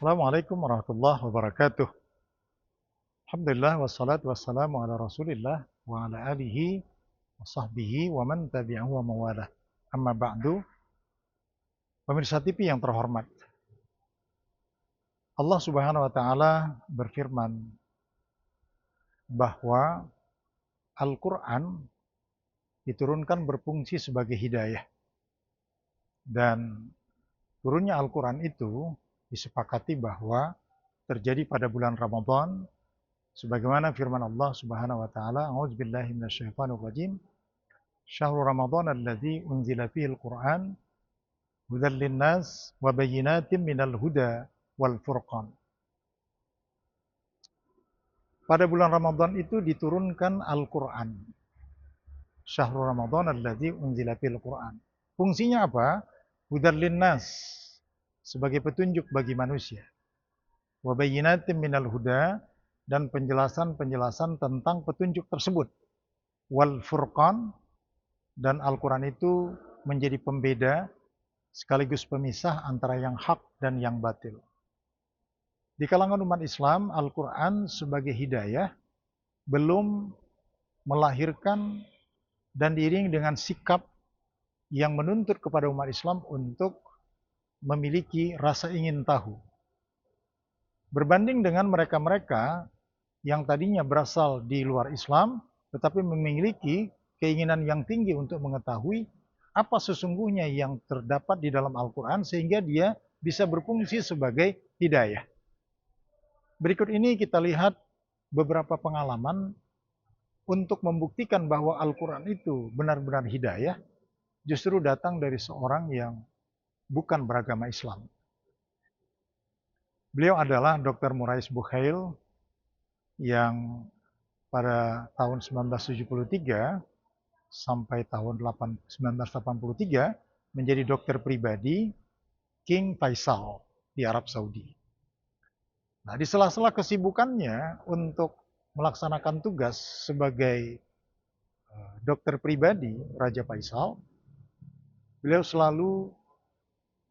Assalamualaikum warahmatullahi wabarakatuh. Alhamdulillah wassalatu wassalamu ala Rasulillah wa ala alihi wa sahbihi wa man tabi'ahu wa mawalah. Amma ba'du. Pemirsa TV yang terhormat. Allah Subhanahu wa taala berfirman bahwa Al-Qur'an diturunkan berfungsi sebagai hidayah. Dan turunnya Al-Qur'an itu disepakati bahwa terjadi pada bulan Ramadan sebagaimana firman Allah Subhanahu wa taala, a'udzubillahi minasyaitonir rajim. Syahrul Ramadan alladzi unzila fihil Qur'an hudan linnas wa bayyinatin minal huda wal furqan. Pada bulan Ramadan itu diturunkan Al-Qur'an. Syahrul Ramadan alladzi unzila fihil Qur'an. Fungsinya apa? Hudan linnas, sebagai petunjuk bagi manusia. Wa bayyinatin minal huda, dan penjelasan-penjelasan tentang petunjuk tersebut. Wal furqan, dan Al-Quran itu menjadi pembeda sekaligus pemisah antara yang hak dan yang batil. Di kalangan umat Islam, Al-Quran sebagai hidayah belum melahirkan dan diiringi dengan sikap yang menuntut kepada umat Islam untuk memiliki rasa ingin tahu. Berbanding dengan mereka-mereka yang tadinya berasal di luar Islam, tetapi memiliki keinginan yang tinggi untuk mengetahui apa sesungguhnya yang terdapat di dalam Al-Quran sehingga dia bisa berfungsi sebagai hidayah. Berikut ini kita lihat beberapa pengalaman untuk membuktikan bahwa Al-Quran itu benar-benar hidayah justru datang dari seorang yang bukan beragama Islam. Beliau adalah Dr. Murais Bukhail yang pada tahun 1973 sampai tahun 1983 menjadi dokter pribadi King Faisal di Arab Saudi. Nah, di sela-sela kesibukannya untuk melaksanakan tugas sebagai dokter pribadi Raja Faisal, beliau selalu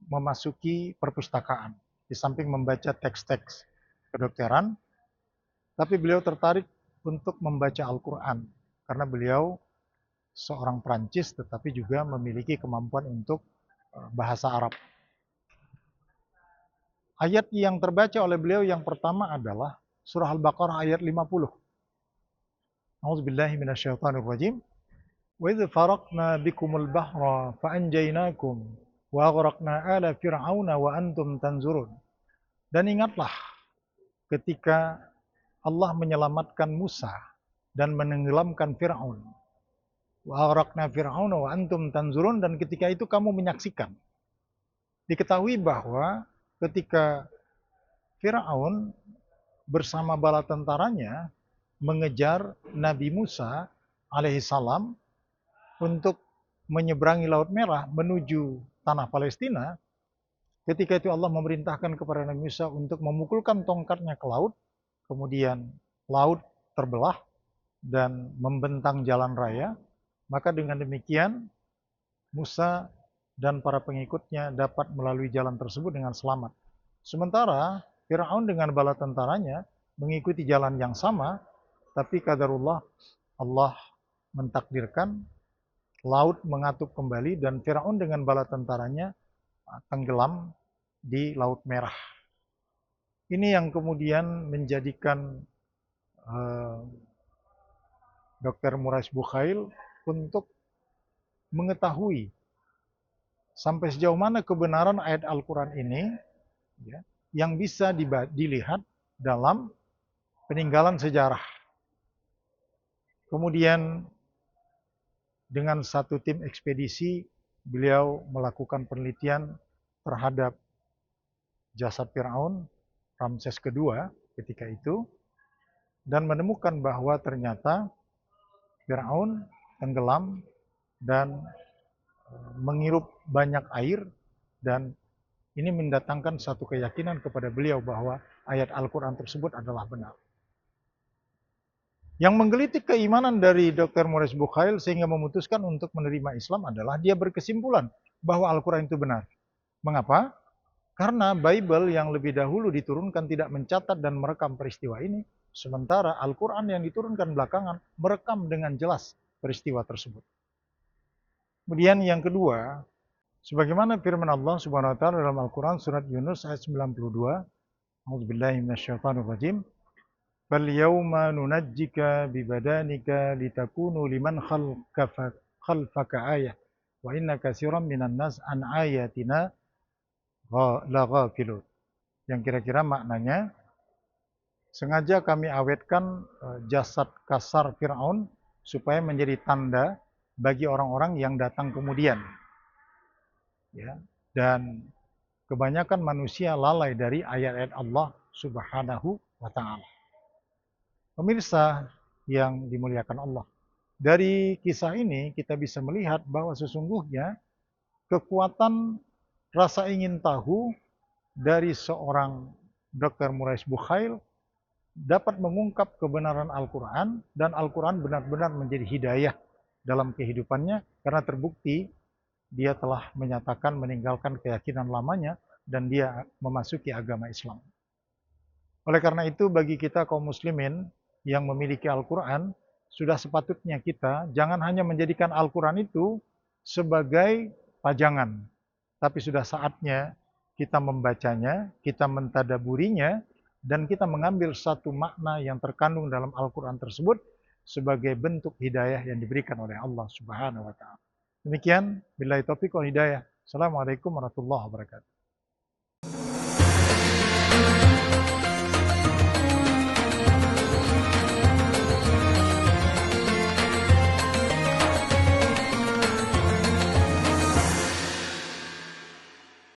memasuki perpustakaan. Di samping membaca teks-teks kedokteran, tapi beliau tertarik untuk membaca Al-Quran karena beliau seorang Prancis tetapi juga memiliki kemampuan untuk bahasa Arab. Ayat yang terbaca oleh beliau yang pertama adalah surah Al-Baqarah ayat 50. A'udzubillahi minasyaitonirrajim. Wa idz faraqna bikumul bahra fa anjaynakum wa aghraqna ala fir'auna wa antum tanzurun. Dan ingatlah ketika Allah menyelamatkan Musa dan menenggelamkan Fir'aun. Wa aghraqna fir'auna wa antum tanzurun, dan ketika itu kamu menyaksikan. Diketahui bahwa ketika Fir'aun bersama bala tentaranya mengejar Nabi Musa alaihissalam untuk menyeberangi Laut Merah menuju tanah Palestina, ketika itu Allah memerintahkan kepada Nabi Musa untuk memukulkan tongkatnya ke laut, kemudian laut terbelah dan membentang jalan raya, maka dengan demikian Musa dan para pengikutnya dapat melalui jalan tersebut dengan selamat. Sementara Fir'aun dengan bala tentaranya mengikuti jalan yang sama, tapi qadarullah Allah mentakdirkan laut mengatup kembali dan Fir'aun dengan bala tentaranya tenggelam di Laut Merah. Ini yang kemudian menjadikan Dr. Murais Bukhail untuk mengetahui sampai sejauh mana kebenaran ayat Al-Quran ini ya, yang bisa dilihat dalam peninggalan sejarah. Kemudian dengan satu tim ekspedisi, beliau melakukan penelitian terhadap jasad Fir'aun, Ramses II ketika itu, dan menemukan bahwa ternyata Fir'aun tenggelam dan menghirup banyak air, dan ini mendatangkan satu keyakinan kepada beliau bahwa ayat Al-Quran tersebut adalah benar. Yang menggelitik keimanan dari Dr. Murais Bukhail sehingga memutuskan untuk menerima Islam adalah dia berkesimpulan bahwa Al-Quran itu benar. Mengapa? Karena Bible yang lebih dahulu diturunkan tidak mencatat dan merekam peristiwa ini, sementara Al-Quran yang diturunkan belakangan merekam dengan jelas peristiwa tersebut. Kemudian yang kedua, sebagaimana firman Allah Subhanahu wa taala dalam Al-Quran surat Yunus ayat 92, A'udzubillahi minasyaitonirrajim, "Fal yauma nunajjika bibadanika litakunu liman khalfaka ayah wa inna katsiran minan nas an ayatina laghafilun." Yang kira-kira maknanya, sengaja kami awetkan jasad kasar Fir'aun supaya menjadi tanda bagi orang-orang yang datang kemudian. Ya. Dan kebanyakan manusia lalai dari ayat-ayat Allah Subhanahu wa taala. Pemirsa yang dimuliakan Allah, dari kisah ini kita bisa melihat bahwa sesungguhnya kekuatan rasa ingin tahu dari seorang Dr. Murais Bukhail dapat mengungkap kebenaran Al-Quran, dan Al-Quran benar-benar menjadi hidayah dalam kehidupannya karena terbukti dia telah menyatakan meninggalkan keyakinan lamanya dan dia memasuki agama Islam. Oleh karena itu bagi kita kaum muslimin yang memiliki Al-Quran, sudah sepatutnya kita jangan hanya menjadikan Al-Quran itu sebagai pajangan, tapi sudah saatnya kita membacanya, kita mentadaburinya, dan kita mengambil satu makna yang terkandung dalam Al-Quran tersebut sebagai bentuk hidayah yang diberikan oleh Allah Subhanahu wa taala. Demikian, billahi taufiq wal hidayah. Assalamualaikum warahmatullahi wabarakatuh.